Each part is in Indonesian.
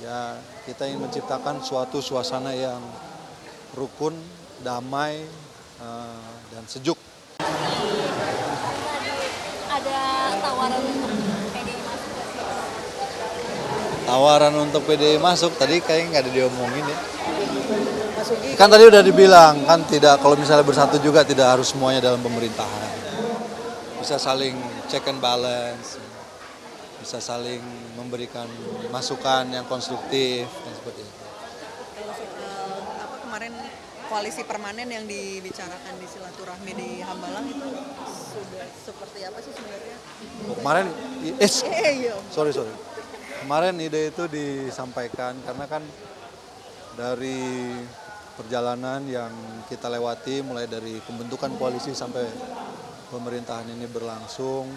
Ya, kita ingin menciptakan suatu suasana yang rukun, damai, dan sejuk. Ada tawaran untuk PDI masuk nggak sih? Tawaran untuk PDI masuk tadi kayaknya nggak ada diomongin ya. Masuki Kan tadi udah dibilang kan tidak, kalau misalnya bersatu juga tidak harus semuanya dalam pemerintahan. Bisa saling check and balance, bisa saling memberikan masukan yang konstruktif dan seperti itu. kalau soal kemarin koalisi permanen yang dibicarakan di silaturahmi di Hambalang itu sudah seperti apa sih sebenarnya? Kemarin, Iya. sorry. Kemarin ide itu disampaikan karena kan dari perjalanan yang kita lewati mulai dari pembentukan koalisi sampai pemerintahan ini berlangsung,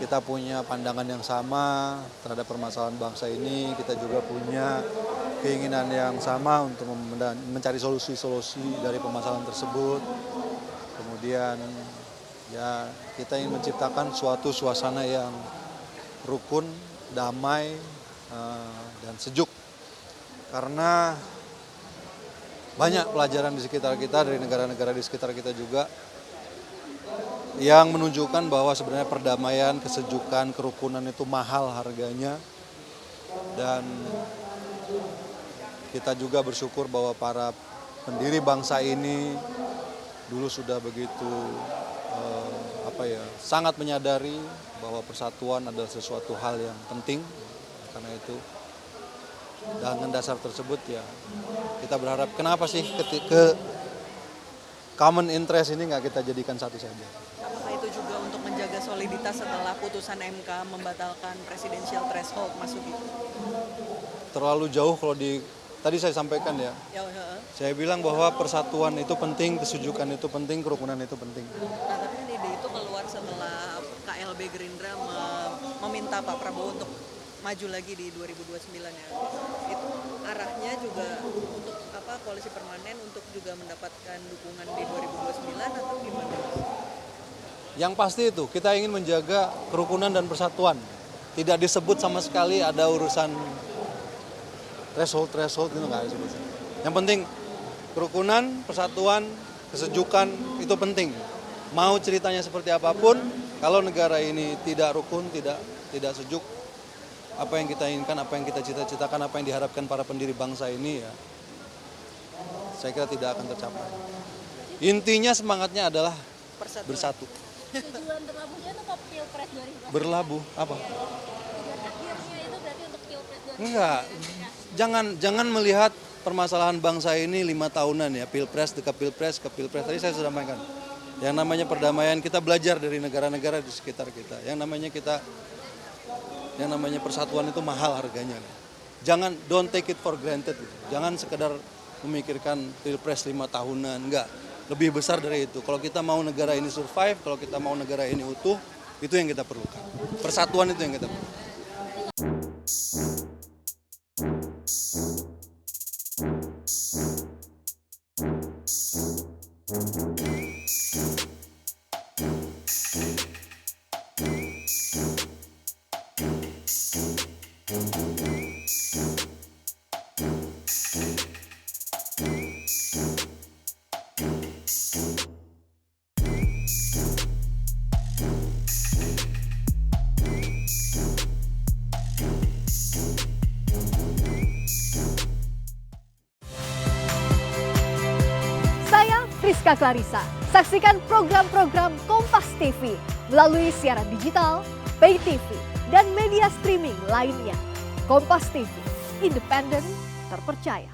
kita punya pandangan yang sama terhadap permasalahan bangsa ini, kita juga punya keinginan yang sama untuk mencari solusi-solusi dari permasalahan tersebut. Kemudian ya kita ingin menciptakan suatu suasana yang rukun, damai, dan sejuk. Karena banyak pelajaran di sekitar kita, dari negara-negara di sekitar kita juga, yang menunjukkan bahwa sebenarnya perdamaian, kesejukan, kerukunan itu mahal harganya. Dan kita juga bersyukur bahwa para pendiri bangsa ini dulu sudah begitu sangat menyadari bahwa persatuan adalah sesuatu hal yang penting. Karena itu dengan dasar tersebut ya kita berharap, kenapa sih ke common interest ini nggak kita jadikan satu saja. Apakah itu juga untuk menjaga soliditas setelah putusan MK membatalkan presidensial threshold, Mas Ugi? Terlalu jauh kalau tadi saya sampaikan ya. Saya bilang bahwa persatuan itu penting, kesejukan itu penting, kerukunan itu penting. Nah, tapi kan ide itu keluar setelah KLB Gerindra meminta Pak Prabowo untuk maju lagi di 2029 ya. Itu arahnya juga untuk koalisi permanen untuk juga mendapatkan dukungan di 2029 atau gimana? Yang pasti itu kita ingin menjaga kerukunan dan persatuan. Tidak disebut sama sekali ada urusan threshold itu nggak disebut. Yang penting kerukunan, persatuan, kesejukan itu penting. Mau ceritanya seperti apapun, kalau negara ini tidak rukun, tidak sejuk, apa yang kita inginkan, apa yang kita cita-citakan, apa yang diharapkan para pendiri bangsa ini ya, saya kira tidak akan tercapai. Intinya semangatnya adalah bersatu. Tujuan berlabuhnya untuk Pilpres 2024. Berlabuh apa? Tujuan akhirnya itu berarti untuk Pilpres 2024. Enggak, jangan melihat permasalahan bangsa ini 5 tahunan ya, pilpres ke pilpres. Tadi saya sudah sampaikan. Yang namanya perdamaian, kita belajar dari negara-negara di sekitar kita. Yang namanya persatuan itu mahal harganya. Don't take it for granted. Jangan sekedar memikirkan pilpres 5 tahunan, enggak. Lebih besar dari itu. Kalau kita mau negara ini survive, kalau kita mau negara ini utuh, itu yang kita perlukan. Persatuan itu yang kita perlukan. Saya Friska Clarissa. Saksikan program-program Kompas TV melalui siaran digital, pay TV, dan media streaming lainnya. Kompas TV, independen, terpercaya.